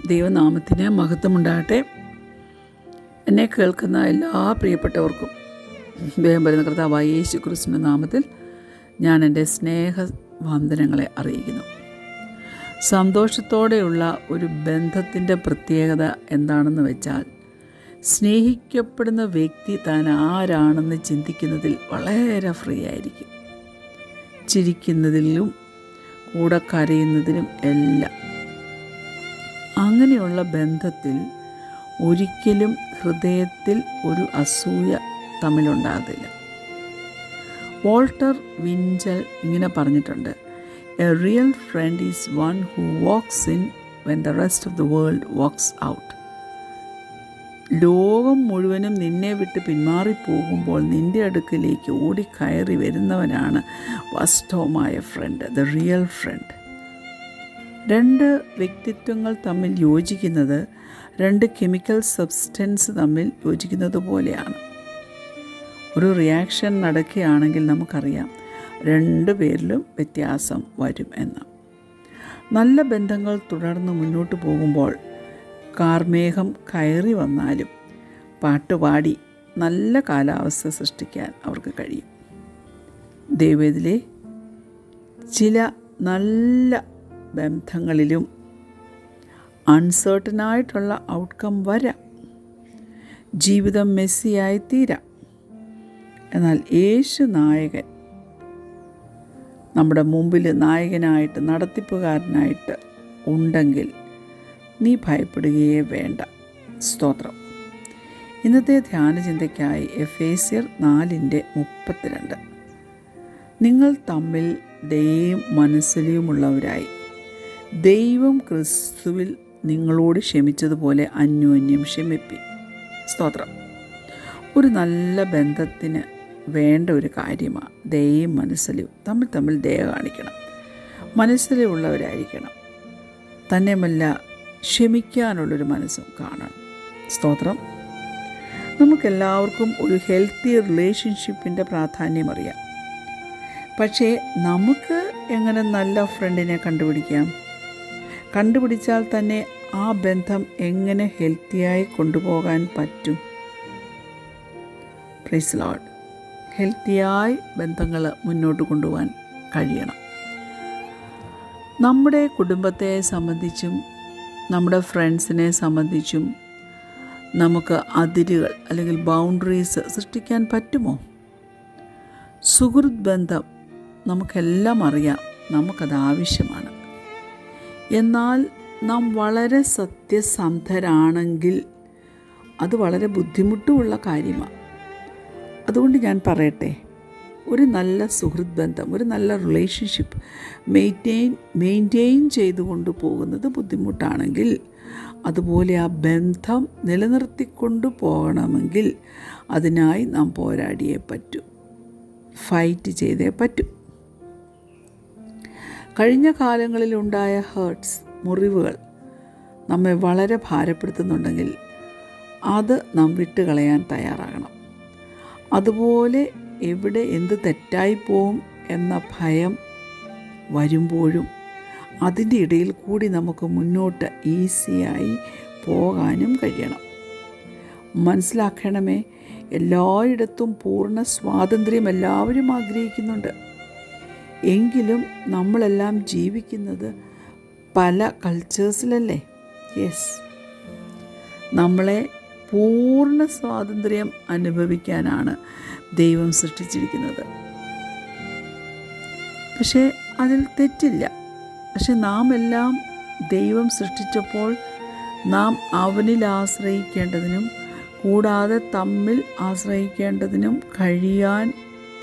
ദൈവനാമത്തിന് മഹത്വമുണ്ടാകട്ടെ. എന്നെ കേൾക്കുന്ന എല്ലാ പ്രിയപ്പെട്ടവർക്കും വേഗം വരുന്ന കർത്താവായ യേശു ക്രിസ്തുവിൻ്റെ നാമത്തിൽ ഞാൻ എൻ്റെ സ്നേഹവന്ദനങ്ങളെ അറിയിക്കുന്നു. സന്തോഷത്തോടെയുള്ള ഒരു ബന്ധത്തിൻ്റെ പ്രത്യേകത എന്താണെന്ന് വെച്ചാൽ, സ്നേഹിക്കപ്പെടുന്ന വ്യക്തി താൻ ആരാണെന്ന് ചിന്തിക്കുന്നതിൽ വളരെ ഫ്രീ ആയിരിക്കും. ചിരിക്കുന്നതിലും കൂടെ കരയുന്നതിലും എല്ലാം. അങ്ങനെയുള്ള ബന്ധത്തിൽ ഒരിക്കലും ഹൃദയത്തിൽ ഒരു അസൂയ തമ്മിലുണ്ടാകത്തില്ല. വോൾട്ടർ വിഞ്ചൽ ഇങ്ങനെ പറഞ്ഞിട്ടുണ്ട്, a real friend is one who walks in when the rest of the world walks out. ലോകം മുഴുവനും നിന്നെ വിട്ട് പിന്മാറിപ്പോകുമ്പോൾ നിൻ്റെ അടുക്കിലേക്ക് ഓടിക്കയറി വരുന്നവനാണ് വാസ്തവമായ ഫ്രണ്ട്, ദ റിയൽ ഫ്രണ്ട്. രണ്ട് വ്യക്തിത്വങ്ങൾ തമ്മിൽ യോജിക്കുന്നത് രണ്ട് കെമിക്കൽ സബ്സ്റ്റൻസ് തമ്മിൽ യോജിക്കുന്നത് പോലെയാണ്. ഒരു റിയാക്ഷൻ നടക്കുകയാണെങ്കിൽ നമുക്കറിയാം രണ്ട് പേരിലും വ്യത്യാസം വരും എന്ന്. നല്ല ബന്ധങ്ങൾ തുടർന്ന് മുന്നോട്ട് പോകുമ്പോൾ കാർമേഘം കയറി വന്നാലും പാട്ടുപാടി നല്ല കാലാവസ്ഥ സൃഷ്ടിക്കാൻ അവർക്ക് കഴിയും. ദൈവത്തിലെ ചില നല്ല ബന്ധങ്ങളിലും അൺസർട്ടനായിട്ടുള്ള ഔട്ട്കം വരാം. ജീവിതം മെസ്സിയായി തീരാം. എന്നാൽ യേശു നായകൻ നമ്മുടെ മുമ്പിൽ നായകനായിട്ട്, നടത്തിപ്പുകാരനായിട്ട് ഉണ്ടെങ്കിൽ നീ ഭയപ്പെടുകയേ വേണ്ട. സ്തോത്രം. ഇന്നത്തെ ധ്യാനചിന്തയ്ക്കായി എഫേസ്യർ 4:32. നിങ്ങൾ തമ്മിൽ ദയയും മനസ്സിലുമുള്ളവരായി ദൈവം ക്രിസ്തുവിൽ നിങ്ങളോട് ക്ഷമിച്ചതുപോലെ അന്യോന്യം ക്ഷമിപ്പി. സ്തോത്രം. ഒരു നല്ല ബന്ധത്തിന് വേണ്ട ഒരു കാര്യമാണ് ദയയും മനസ്സിലും. തമ്മിൽ ദയ കാണിക്കണം, മനസ്സിലുള്ളവരായിരിക്കണം. തന്നെയുമല്ല ക്ഷമിക്കാനുള്ളൊരു മനസ്സും കാണണം. സ്തോത്രം. നമുക്കെല്ലാവർക്കും ഒരു ഹെൽത്തി റിലേഷൻഷിപ്പിൻ്റെ പ്രാധാന്യം അറിയാം. പക്ഷേ നമുക്ക് എങ്ങനെ നല്ല ഫ്രണ്ടിനെ കണ്ടുപിടിച്ചാൽ തന്നെ ആ ബന്ധം എങ്ങനെ ഹെൽത്തിയായി കൊണ്ടുപോകാൻ പറ്റും? Praise Lord. ഹെൽത്തിയായി ബന്ധങ്ങൾ മുന്നോട്ട് കൊണ്ടുപോകാൻ കഴിയണം. നമ്മുടെ കുടുംബത്തെ സംബന്ധിച്ചും നമ്മുടെ ഫ്രണ്ട്സിനെ സംബന്ധിച്ചും നമുക്ക് അതിരുകൾ അല്ലെങ്കിൽ ബൗണ്ടറീസ് സൃഷ്ടിക്കാൻ പറ്റുമോ? സുഹൃത്ത് ബന്ധം നമുക്കെല്ലാം അറിയാം, നമുക്കത് ആവശ്യമാണ്. എന്നാൽ നാം വളരെ സത്യസന്ധരാണെങ്കിൽ അത് വളരെ ബുദ്ധിമുട്ടുള്ള കാര്യമാണ്. അതുകൊണ്ട് ഞാൻ പറയട്ടെ, ഒരു നല്ല സുഹൃത്ത് ബന്ധം, ഒരു നല്ല റിലേഷൻഷിപ്പ് മെയിൻറ്റെയിൻ ചെയ്തുകൊണ്ട് പോകുന്നത് ബുദ്ധിമുട്ടാണെങ്കിൽ, അതുപോലെ ആ ബന്ധം നിലനിർത്തിക്കൊണ്ടു പോകണമെങ്കിൽ അതിനായി നാം പോരാടിയേ പറ്റൂ, ഫൈറ്റ് ചെയ്തേ പറ്റൂ. കഴിഞ്ഞ കാലങ്ങളിലുണ്ടായ മുറിവുകൾ നമ്മെ വളരെ ഭാരപ്പെടുത്തുന്നുണ്ടെങ്കിൽ അത് നാം വിട്ടുകളയാൻ തയ്യാറാകണം. അതുപോലെ എവിടെ എന്ത് തെറ്റായിപ്പോവും എന്ന ഭയം വരുമ്പോഴും അതിൻ്റെ ഇടയിൽ കൂടി നമുക്ക് മുന്നോട്ട് ഈസിയായി പോകാനും കഴിയണം. മനസ്സിലാക്കണമേ, എല്ലായിടത്തും പൂർണ്ണ സ്വാതന്ത്ര്യം എല്ലാവരും ആഗ്രഹിക്കുന്നുണ്ട്. എങ്കിലും നമ്മളെല്ലാം ജീവിക്കുന്നത് പല കൾച്ചേഴ്സിലല്ലേ? യെസ്, നമ്മളെ പൂർണ്ണ സ്വാതന്ത്ര്യം അനുഭവിക്കാനാണ് ദൈവം സൃഷ്ടിച്ചിരിക്കുന്നത്. പക്ഷേ അതിൽ തെറ്റില്ല. പക്ഷെ നാം എല്ലാം ദൈവം സൃഷ്ടിച്ചപ്പോൾ നാം അവനിൽ ആശ്രയിക്കേണ്ടതിനും കൂടാതെ തമ്മിൽ ആശ്രയിക്കേണ്ടതിനും കഴിയാൻ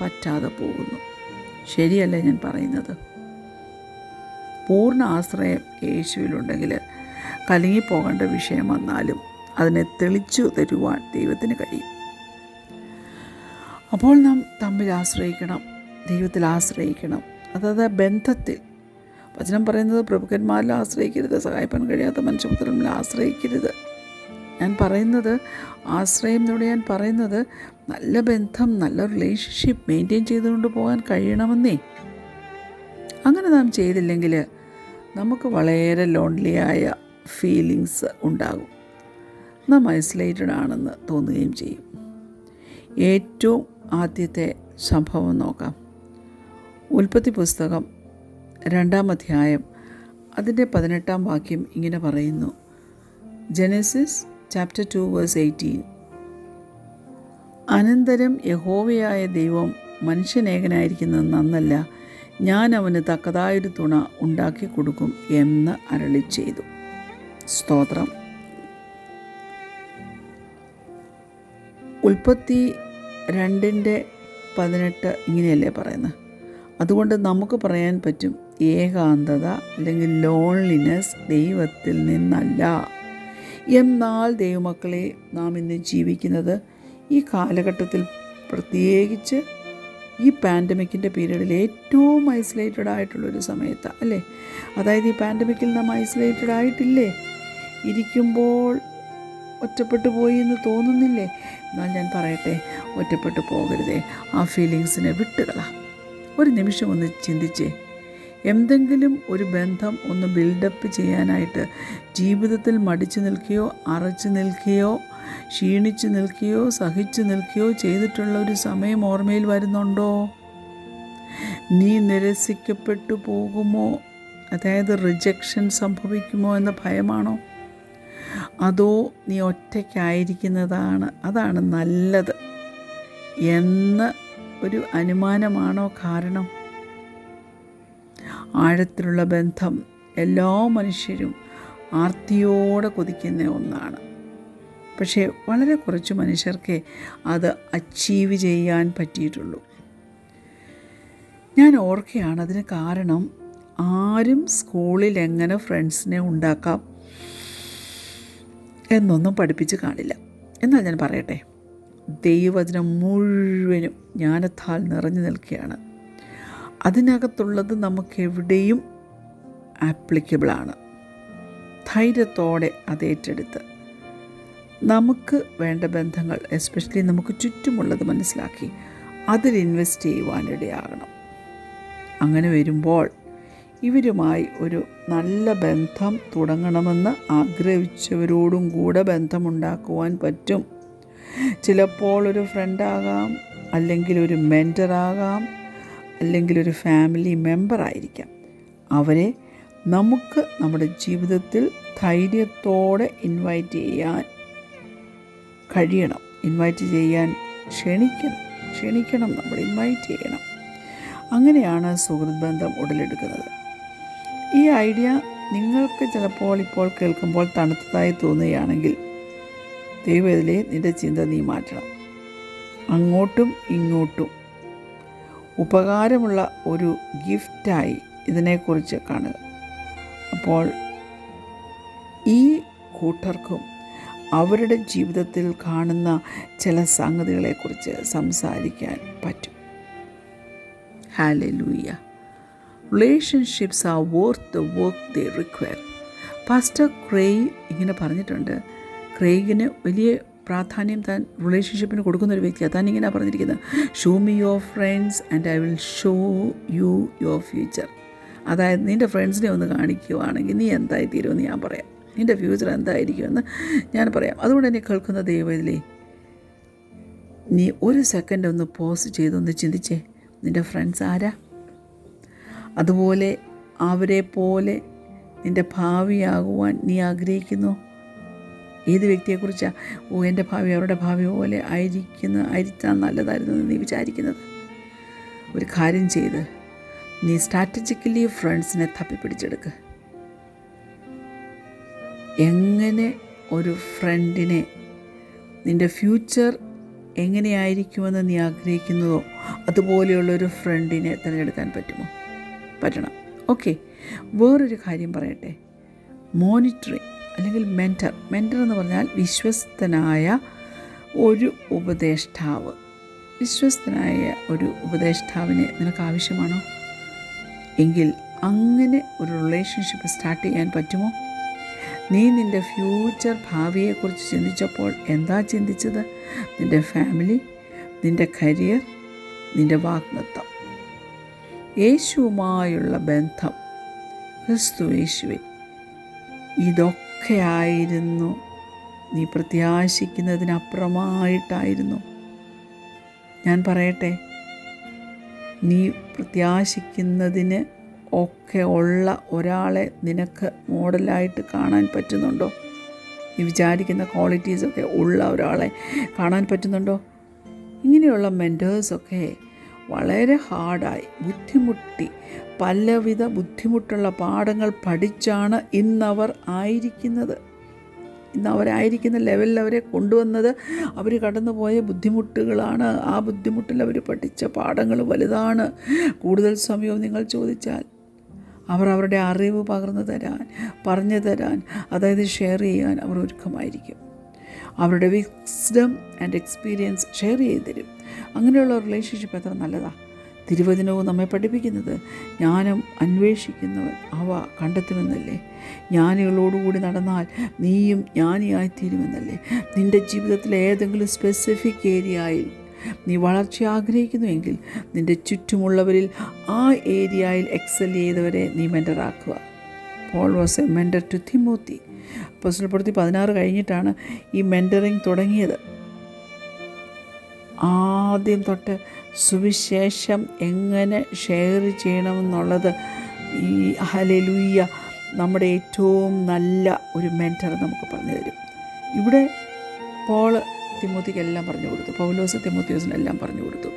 പറ്റാതെ പോകുന്നു. ശരിയല്ലേ ഞാൻ പറയുന്നത്? പൂർണ്ണ ആശ്രയം യേശുവിലുണ്ടെങ്കിൽ കലങ്ങിപ്പോകേണ്ട വിഷയം വന്നാലും അതിനെ തെളിച്ചു തരുവാൻ ദൈവത്തിന് കഴിയും. അപ്പോൾ നാം തമ്മിൽ ആശ്രയിക്കണം, ദൈവത്തിൽ ആശ്രയിക്കണം. അതായത് ബന്ധത്തിൽ വചനം പറയുന്നത് പ്രഭുക്കന്മാരിൽ ആശ്രയിക്കരുത്, സഹായിപ്പാൻ കഴിയാത്ത മനുഷ്യപുത്രനിൽ ആശ്രയിക്കരുത്. ഞാൻ പറയുന്നത് ആശ്രയം എന്നോട് ഞാൻ പറയുന്നത് നല്ല ബന്ധം, നല്ല റിലേഷൻഷിപ്പ് മെയിൻറ്റെയിൻ ചെയ്തുകൊണ്ട് പോകാൻ കഴിയണമെന്നേ. അങ്ങനെ നാം ചെയ്തില്ലെങ്കിൽ നമുക്ക് വളരെ ലോൺലിയായ ഫീലിങ്സ് ഉണ്ടാകും. നാം ഐസൊലേറ്റഡ് ആണെന്ന് തോന്നുകയും ചെയ്യും. ഏറ്റവും ആദ്യത്തെ സംഭവം നോക്കാം. ഉൽപ്പത്തി പുസ്തകം 2-ാം അധ്യായം അതിൻ്റെ 18-ാം വാക്യം ഇങ്ങനെ പറയുന്നു. Genesis chapter 2 verse 18. അനന്തരം യഹോവയായ ദൈവം മനുഷ്യനേകനായിരിക്കുന്നത് നന്നല്ല, ഞാൻ അവന് തക്കതായൊരു തുണ ഉണ്ടാക്കി കൊടുക്കും എന്ന് അരുളി ചെയ്തു. സ്തോത്രം. ഉൽപ്പത്തി 2:18 ഇങ്ങനെയല്ലേ പറയുന്നത്. അതുകൊണ്ട് നമുക്ക് പറയാൻ പറ്റും, ഏകാന്തത അല്ലെങ്കിൽ ലോൺലിനെസ് ദൈവത്തിൽ നിന്നല്ല. എന്നാൽ ദൈവമക്കളെ, നാം ഇന്ന് ജീവിക്കുന്നത് ഈ കാലഘട്ടത്തിൽ, പ്രത്യേകിച്ച് ഈ പാൻഡമിക്കിൻ്റെ പീരീഡിൽ ഏറ്റവും ഐസൊലേറ്റഡ് ആയിട്ടുള്ളൊരു സമയത്താണ് അല്ലേ. അതായത് ഈ പാൻഡമിക്കിൽ നാം ഐസൊലേറ്റഡ് ആയിട്ടില്ലേ? ഇരിക്കുമ്പോൾ ഒറ്റപ്പെട്ടു പോയി എന്ന് തോന്നുന്നില്ലേ? എന്നാൽ ഞാൻ പറയട്ടെ, ഒറ്റപ്പെട്ടു പോകരുതേ. ആ ഫീലിങ്സിനെ വിട്ടുകള. ഒരു നിമിഷം ഒന്ന് ചിന്തിച്ചേ. എന്തെങ്കിലും ഒരു ബന്ധം ഒന്ന് ബിൽഡപ്പ് ചെയ്യാനായിട്ട് ജീവിതത്തിൽ മടിച്ചു നിൽക്കുകയോ അറച്ചു നിൽക്കുകയോ ക്ഷീണിച്ചു നിൽക്കുകയോ സഹിച്ചു നിൽക്കുകയോ ചെയ്തിട്ടുള്ള ഒരു സമയം ഓർമ്മയിൽ വരുന്നുണ്ടോ? നീ നിരസിക്കപ്പെട്ടു പോകുമോ, അതായത് റിജക്ഷൻ സംഭവിക്കുമോ എന്ന ഭയമാണോ? അതോ നീ അതാണ് നല്ലത് എന്ന ഒരു അനുമാനമാണോ കാരണം? ആഴത്തിലുള്ള ബന്ധം എല്ലാ മനുഷ്യരും ആർത്തിയോടെ കൊതിക്കുന്ന ഒന്നാണ്. പക്ഷേ വളരെ കുറച്ച് മനുഷ്യർക്കേ അത് അച്ചീവ് ചെയ്യാൻ പറ്റിയിട്ടുള്ളൂ. ഞാൻ ഓർക്കുകയാണ് അതിന് കാരണം, ആരും സ്കൂളിൽ എങ്ങനെ ഫ്രണ്ട്സിനെ ഉണ്ടാക്കാം എന്നൊന്നും പഠിപ്പിച്ച് കാണില്ല. എന്നാൽ ഞാൻ പറയട്ടെ, ദൈവവചനം മുഴുവനും ജ്ഞാനത്താൽ നിറഞ്ഞു നിൽക്കുകയാണ്. അതിനകത്തുള്ളത് നമുക്കെവിടെയും ആപ്ലിക്കബിളാണ്. ധൈര്യത്തോടെ അത് ഏറ്റെടുത്ത് നമുക്ക് വേണ്ട ബന്ധങ്ങൾ, എസ്പെഷ്യലി നമുക്ക് ചുറ്റുമുള്ളത് മനസ്സിലാക്കി അതിൽ ഇൻവെസ്റ്റ് ചെയ്യുവാനിടയാകണം. അങ്ങനെ വരുമ്പോൾ ഇവരുമായി ഒരു നല്ല ബന്ധം തുടങ്ങണമെന്ന് ആഗ്രഹിച്ചവരോടും കൂടെ ബന്ധമുണ്ടാക്കുവാൻ പറ്റും. ചിലപ്പോൾ ഒരു ഫ്രണ്ടാകാം, അല്ലെങ്കിൽ ഒരു മെൻറ്ററാകാം, അല്ലെങ്കിൽ ഒരു ഫാമിലി മെമ്പറായിരിക്കാം. അവരെ നമുക്ക് നമ്മുടെ ജീവിതത്തിൽ ധൈര്യത്തോടെ ഇൻവൈറ്റ് ചെയ്യാൻ കഴിയണം. ഇൻവൈറ്റ് ചെയ്യാൻ ക്ഷണിക്കണം, നമ്മൾ ഇൻവൈറ്റ് ചെയ്യണം. അങ്ങനെയാണ് സുഹൃത്ത് ബന്ധം ഉടലെടുക്കുന്നത്. ഈ ഐഡിയ നിങ്ങൾക്ക് ചിലപ്പോൾ ഇപ്പോൾ കേൾക്കുമ്പോൾ തണുത്തതായി തോന്നുകയാണെങ്കിൽ ദൈവത്തിലെ നിൻ്റെ ചിന്ത നീ മാറ്റണം. അങ്ങോട്ടും ഇങ്ങോട്ടും ഉപകാരമുള്ള ഒരു ഗിഫ്റ്റായി ഇതിനെക്കുറിച്ച് കാണുക. അപ്പോൾ ഈ കൂട്ടർക്കും അവരുടെ ജീവിതത്തിൽ കാണുന്ന ചില സംഗതികളെക്കുറിച്ച് സംസാരിക്കാൻ പറ്റും. Hallelujah. Relationships R worth the work they require. Pastor Craig ഇങ്ങനെ പറഞ്ഞിട്ടുണ്ട്. ക്രെയ്ഗിന് വലിയ പ്രാധാന്യം താൻ റിലേഷൻഷിപ്പിന് കൊടുക്കുന്നൊരു വ്യക്തിയാണ്. താൻ ഇങ്ങനെ പറഞ്ഞിരിക്കുന്നത്, show me your friends and I will show you your future. അതായത് നിൻ്റെ ഫ്രണ്ട്സിനെ ഒന്ന് കാണിക്കുവാണെങ്കിൽ നീ എന്തായി തീരുമെന്ന് ഞാൻ പറയാം, നിൻ്റെ ഫ്യൂച്ചർ എന്തായിരിക്കുമെന്ന് ഞാൻ പറയാം. അതുകൊണ്ട് എന്നെ കേൾക്കുന്ന ദൈവത്തിലേ, നീ ഒരു സെക്കൻഡ് ഒന്ന് പോസ് ചെയ്തൊന്ന് ചിന്തിച്ചേ, നിൻ്റെ ഫ്രണ്ട്സ് ആരാ? അതുപോലെ അവരെ പോലെ നിൻ്റെ ഭാവിയാകുവാൻ നീ ആഗ്രഹിക്കുന്നു. ഏത് വ്യക്തിയെക്കുറിച്ചാണ് എൻ്റെ ഭാവി അവരുടെ ഭാവി പോലെ ആയിരിക്കാൻ നല്ലതായിരുന്നു എന്ന് നീ വിചാരിക്കുന്നത്? ഒരു കാര്യം ചെയ്ത് നീ സ്ട്രാറ്റജിക്കലി ഫ്രണ്ട്സിനെ തപ്പിപ്പിടിച്ചെടുക്കുക. എങ്ങനെ ഒരു ഫ്രണ്ടിനെ, നിൻ്റെ ഫ്യൂച്ചർ എങ്ങനെയായിരിക്കുമെന്ന് നീ ആഗ്രഹിക്കുന്നതോ അതുപോലെയുള്ളൊരു ഫ്രണ്ടിനെ തിരഞ്ഞെടുക്കാൻ പറ്റണം. ഓക്കെ, വേറൊരു കാര്യം പറയട്ടെ. മോണിറ്ററിങ് അല്ലെങ്കിൽ മെൻറ്റർ എന്ന് പറഞ്ഞാൽ വിശ്വസ്തനായ ഒരു ഉപദേഷ്ടാവിനെ നിനക്ക് ആവശ്യമാണോ? എങ്കിൽ അങ്ങനെ ഒരു റിലേഷൻഷിപ്പ് സ്റ്റാർട്ട് ചെയ്യാൻ പറ്റുമോ? നീ നിൻ്റെ ഫ്യൂച്ചർ ഭാവിയെക്കുറിച്ച് ചിന്തിച്ചപ്പോൾ എന്താ ചിന്തിച്ചത്? നിൻ്റെ ഫാമിലി, നിൻ്റെ കരിയർ, നിൻ്റെ വാഗ്ദത്തം, യേശുവുമായുള്ള ബന്ധം, ക്രിസ്തു യേശുവിൽ, ഇതൊക്കെ ഒക്കെ ആയിരുന്നു. നീ പ്രത്യാശിക്കുന്നതിനപ്പുറമായിട്ടായിരുന്നു. ഞാൻ പറയട്ടെ, നീ പ്രത്യാശിക്കുന്നതിന് ഒക്കെ ഉള്ള ഒരാളെ നിനക്ക് മോഡലായിട്ട് കാണാൻ പറ്റുന്നുണ്ടോ? നീ വിചാരിക്കുന്ന ക്വാളിറ്റീസൊക്കെ ഉള്ള ഒരാളെ കാണാൻ പറ്റുന്നുണ്ടോ? ഇങ്ങനെയുള്ള മെൻറ്റേഴ്സൊക്കെ വളരെ ഹാർഡായി ബുദ്ധിമുട്ടി പലവിധ ബുദ്ധിമുട്ടുള്ള പാഠങ്ങൾ പഠിച്ചാണ് ഇന്നവരായിരിക്കുന്ന ലെവലിൽ അവരെ കൊണ്ടുവന്നത്. അവർ കടന്നുപോയ ബുദ്ധിമുട്ടുകളാണ്. ആ ബുദ്ധിമുട്ടിൽ അവർ പഠിച്ച പാഠങ്ങൾ വലുതാണ്. കൂടുതൽ സമയവും നിങ്ങൾ ചോദിച്ചാൽ അവർ അവരുടെ അറിവ് പറഞ്ഞു തരാൻ, അതായത് ഷെയർ ചെയ്യാൻ അവർ ഒരുക്കമായിരിക്കും. അവരുടെ വിസ്ഡം ആൻഡ് എക്സ്പീരിയൻസ് ഷെയർ ചെയ്ത് തരും. അങ്ങനെയുള്ള റിലേഷൻഷിപ്പ് എത്ര നല്ലതാണ്. തിരുവചനവും നമ്മെ പഠിപ്പിക്കുന്നത് ജ്ഞാനം അന്വേഷിക്കുന്നവൻ അവ കണ്ടെത്തുമെന്നല്ലേ. ജ്ഞാനികളോടുകൂടി നടന്നാൽ നീയും ജ്ഞാനിയായിത്തീരുമെന്നല്ലേ. നിൻ്റെ ജീവിതത്തിലെ ഏതെങ്കിലും സ്പെസിഫിക് ഏരിയയിൽ നീ വളർച്ച ആഗ്രഹിക്കുന്നുവെങ്കിൽ നിൻ്റെ ചുറ്റുമുള്ളവരിൽ ആ ഏരിയയിൽ എക്സൽ ചെയ്തവരെ നീ മെൻറ്ററാക്കുക. Paul was a mentor to Timothy. അപ്പോസ്തല പ്രവൃത്തി 16 കഴിഞ്ഞിട്ടാണ് ഈ മെൻറ്ററിങ് തുടങ്ങിയത്. ആദ്യം തൊട്ട് സുവിശേഷം എങ്ങനെ ഷെയർ ചെയ്യണമെന്നുള്ളത് ഈ ഹല്ലേലൂയ നമ്മുടെ ഏറ്റവും നല്ല ഒരു മെൻറ്റർ നമുക്ക് പറഞ്ഞു തരും. ഇവിടെ പോൾ തിമോത്തിക്കെല്ലാം പറഞ്ഞു കൊടുത്തു. പൗലോസ് തിമോത്തിയോസിനെല്ലാം പറഞ്ഞു കൊടുത്തു.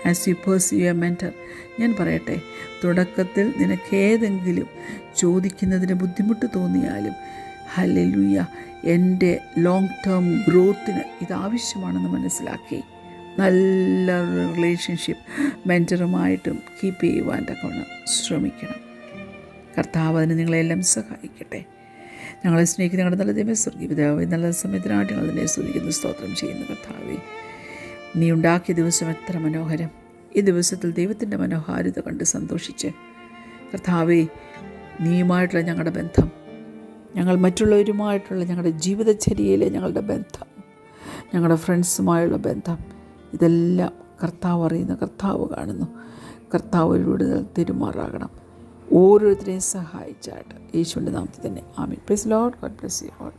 As you perceive A mentor, ഞാൻ പറയട്ടെ, തുടക്കത്തിൽ നിനക്കേതെങ്കിലും ചോദിക്കുന്നതിന് ബുദ്ധിമുട്ട് തോന്നിയാലും ഹല്ലേലൂയ എൻ്റെ ലോങ് ടേം ഗ്രോത്തിന് ഇതാവശ്യമാണെന്ന് മനസ്സിലാക്കി നല്ല റിലേഷൻഷിപ്പ് മെൻറ്ററുമായിട്ടും കീപ്പ് ചെയ്യുവാൻ തക്കവണ്ണം ശ്രമിക്കണം. കർത്താവ് അതിന് നിങ്ങളെല്ലാം സഹായിക്കട്ടെ. ഞങ്ങളെ സ്നേഹിക്കുന്ന ഞങ്ങളുടെ നല്ല ദൈവമേ, സ്വർഗ്ഗീയ പിതാവേ, നല്ല സമയത്തിനായിട്ട് ഞങ്ങൾ അതിനെ സ്തുതിക്കുന്നു, സ്തോത്രം ചെയ്യുന്നു. കർത്താവേ, നീ ഉണ്ടാക്കിയ ദിവസം എത്ര മനോഹരം. ഈ ദിവസത്തിൽ ദൈവത്തിൻ്റെ മനോഹാരിത കണ്ട് സന്തോഷിച്ച് കർത്താവേ, നീയുമായിട്ടുള്ള ഞങ്ങളുടെ ബന്ധം, ഞങ്ങൾ മറ്റുള്ളവരുമായിട്ടുള്ള ഞങ്ങളുടെ ജീവിതചര്യയിലെ ഞങ്ങളുടെ ബന്ധം, ഞങ്ങളുടെ ഫ്രണ്ട്സുമായുള്ള ബന്ധം, ഇതെല്ലാം കർത്താവ് അറിയുന്നു, കർത്താവ് കാണുന്നു. കർത്താവ് ഒരു വിടുതൽ തെരുമാറാകണം. ഓരോരുത്തരെയും സഹായിച്ചായിട്ട് യേശുവിൻ്റെ നാമത്തിൽ തന്നെ ആമേൻ. Praise the Lord. God bless you all.